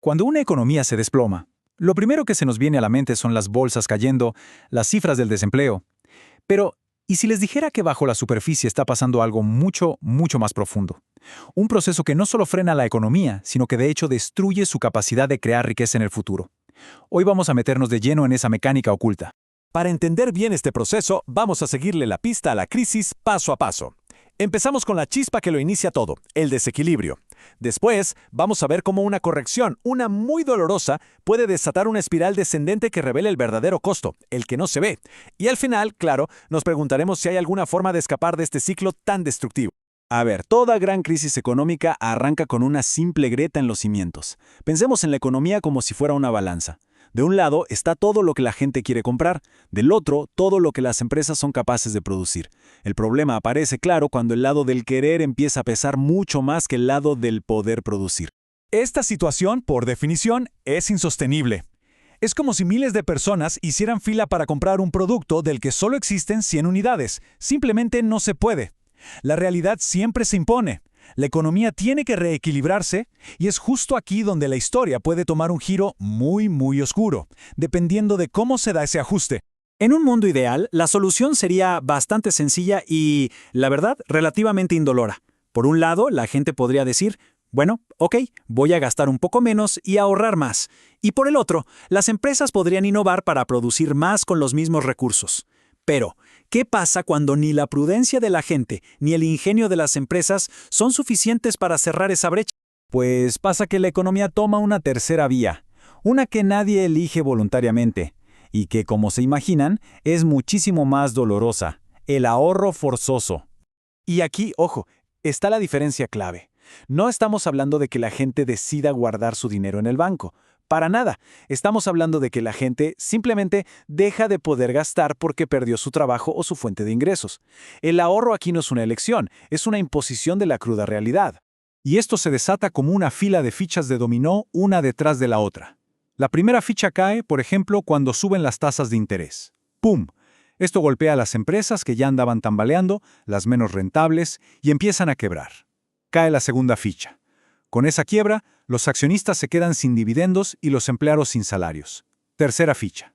Cuando una economía se desploma, lo primero que se nos viene a la mente son las bolsas cayendo, las cifras del desempleo. Pero, ¿y si les dijera que bajo la superficie está pasando algo mucho, mucho más profundo? Un proceso que no solo frena la economía, sino que de hecho destruye su capacidad de crear riqueza en el futuro. Hoy vamos a meternos de lleno en esa mecánica oculta. Para entender bien este proceso, vamos a seguirle la pista a la crisis paso a paso. Empezamos con la chispa que lo inicia todo, el desequilibrio. Después, vamos a ver cómo una corrección, una muy dolorosa, puede desatar una espiral descendente que revela el verdadero costo, el que no se ve. Y al final, claro, nos preguntaremos si hay alguna forma de escapar de este ciclo tan destructivo. A ver, toda gran crisis económica arranca con una simple grieta en los cimientos. Pensemos en la economía como si fuera una balanza. De un lado está todo lo que la gente quiere comprar, del otro todo lo que las empresas son capaces de producir. El problema aparece claro cuando el lado del querer empieza a pesar mucho más que el lado del poder producir. Esta situación, por definición, es insostenible. Es como si miles de personas hicieran fila para comprar un producto del que solo existen 100 unidades. Simplemente no se puede. La realidad siempre se impone. La economía tiene que reequilibrarse y es justo aquí donde la historia puede tomar un giro muy, muy oscuro, dependiendo de cómo se da ese ajuste. En un mundo ideal, la solución sería bastante sencilla y, la verdad, relativamente indolora. Por un lado, la gente podría decir, bueno, ok, voy a gastar un poco menos y ahorrar más. Y por el otro, las empresas podrían innovar para producir más con los mismos recursos. Pero, ¿qué pasa cuando ni la prudencia de la gente ni el ingenio de las empresas son suficientes para cerrar esa brecha? Pues pasa que la economía toma una tercera vía, una que nadie elige voluntariamente, y que, como se imaginan, es muchísimo más dolorosa: el ahorro forzoso. Y aquí, ojo, está la diferencia clave. No estamos hablando de que la gente decida guardar su dinero en el banco. Para nada. Estamos hablando de que la gente simplemente deja de poder gastar porque perdió su trabajo o su fuente de ingresos. El ahorro aquí no es una elección, es una imposición de la cruda realidad. Y esto se desata como una fila de fichas de dominó una detrás de la otra. La primera ficha cae, por ejemplo, cuando suben las tasas de interés. ¡Pum! Esto golpea a las empresas que ya andaban tambaleando, las menos rentables, y empiezan a quebrar. Cae la segunda ficha. Con esa quiebra, los accionistas se quedan sin dividendos y los empleados sin salarios. Tercera ficha.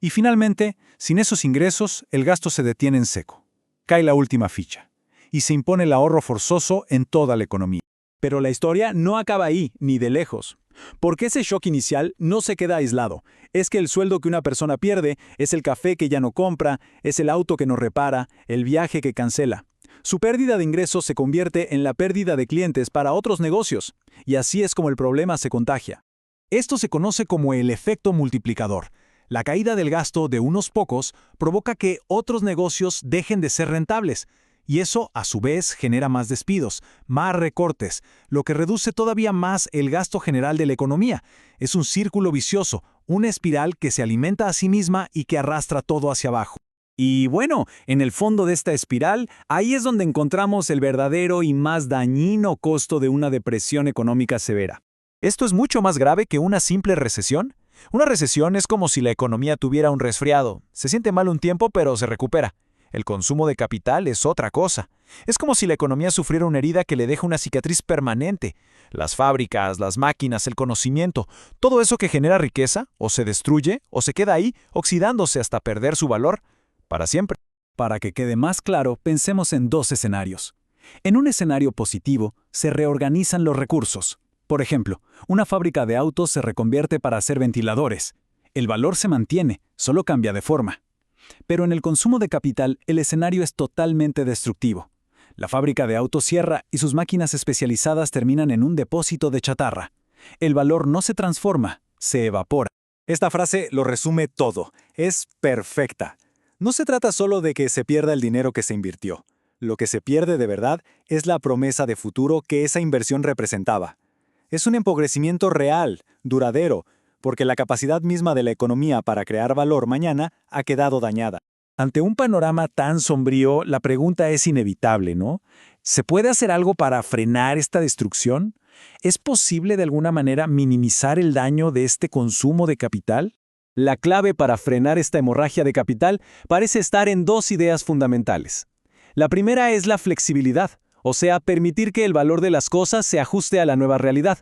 Y finalmente, sin esos ingresos, el gasto se detiene en seco. Cae la última ficha. Y se impone el ahorro forzoso en toda la economía. Pero la historia no acaba ahí, ni de lejos. Porque ese shock inicial no se queda aislado. Es que el sueldo que una persona pierde es el café que ya no compra, es el auto que no repara, el viaje que cancela. Su pérdida de ingresos se convierte en la pérdida de clientes para otros negocios, y así es como el problema se contagia. Esto se conoce como el efecto multiplicador. La caída del gasto de unos pocos provoca que otros negocios dejen de ser rentables, y eso a su vez genera más despidos, más recortes, lo que reduce todavía más el gasto general de la economía. Es un círculo vicioso, una espiral que se alimenta a sí misma y que arrastra todo hacia abajo. Y bueno, en el fondo de esta espiral, ahí es donde encontramos el verdadero y más dañino costo de una depresión económica severa. ¿Esto es mucho más grave que una simple recesión? Una recesión es como si la economía tuviera un resfriado. Se siente mal un tiempo, pero se recupera. El consumo de capital es otra cosa. Es como si la economía sufriera una herida que le deja una cicatriz permanente. Las fábricas, las máquinas, el conocimiento, todo eso que genera riqueza, o se destruye, o se queda ahí, oxidándose hasta perder su valor para siempre. Para que quede más claro, pensemos en dos escenarios. En un escenario positivo, se reorganizan los recursos. Por ejemplo, una fábrica de autos se reconvierte para hacer ventiladores. El valor se mantiene, solo cambia de forma. Pero en el consumo de capital, el escenario es totalmente destructivo. La fábrica de autos cierra y sus máquinas especializadas terminan en un depósito de chatarra. El valor no se transforma, se evapora. Esta frase lo resume todo. Es perfecta. No se trata solo de que se pierda el dinero que se invirtió. Lo que se pierde de verdad es la promesa de futuro que esa inversión representaba. Es un empobrecimiento real, duradero, porque la capacidad misma de la economía para crear valor mañana ha quedado dañada. Ante un panorama tan sombrío, la pregunta es inevitable, ¿no? ¿Se puede hacer algo para frenar esta destrucción? ¿Es posible de alguna manera minimizar el daño de este consumo de capital? La clave para frenar esta hemorragia de capital parece estar en dos ideas fundamentales. La primera es la flexibilidad, o sea, permitir que el valor de las cosas se ajuste a la nueva realidad.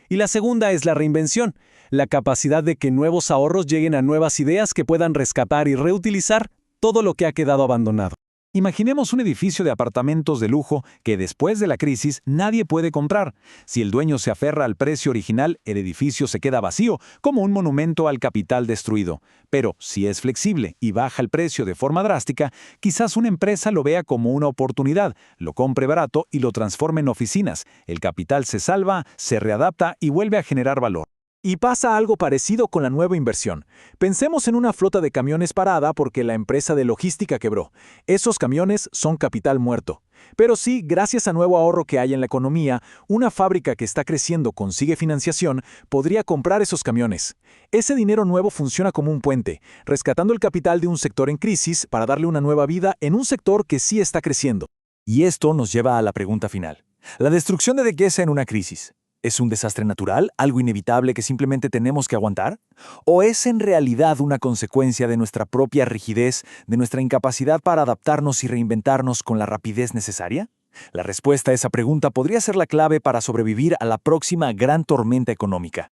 Y la segunda es la reinvención, la capacidad de que nuevos ahorros lleguen a nuevas ideas que puedan rescatar y reutilizar todo lo que ha quedado abandonado. Imaginemos un edificio de apartamentos de lujo que después de la crisis nadie puede comprar. Si el dueño se aferra al precio original, el edificio se queda vacío, como un monumento al capital destruido. Pero si es flexible y baja el precio de forma drástica, quizás una empresa lo vea como una oportunidad, lo compre barato y lo transforme en oficinas. El capital se salva, se readapta y vuelve a generar valor. Y pasa algo parecido con la nueva inversión. Pensemos en una flota de camiones parada porque la empresa de logística quebró. Esos camiones son capital muerto. Pero sí, gracias a nuevo ahorro que hay en la economía, una fábrica que está creciendo consigue financiación, podría comprar esos camiones. Ese dinero nuevo funciona como un puente, rescatando el capital de un sector en crisis para darle una nueva vida en un sector que sí está creciendo. Y esto nos lleva a la pregunta final. ¿La destrucción de riqueza en una crisis es un desastre natural, algo inevitable que simplemente tenemos que aguantar? ¿O es en realidad una consecuencia de nuestra propia rigidez, de nuestra incapacidad para adaptarnos y reinventarnos con la rapidez necesaria? La respuesta a esa pregunta podría ser la clave para sobrevivir a la próxima gran tormenta económica.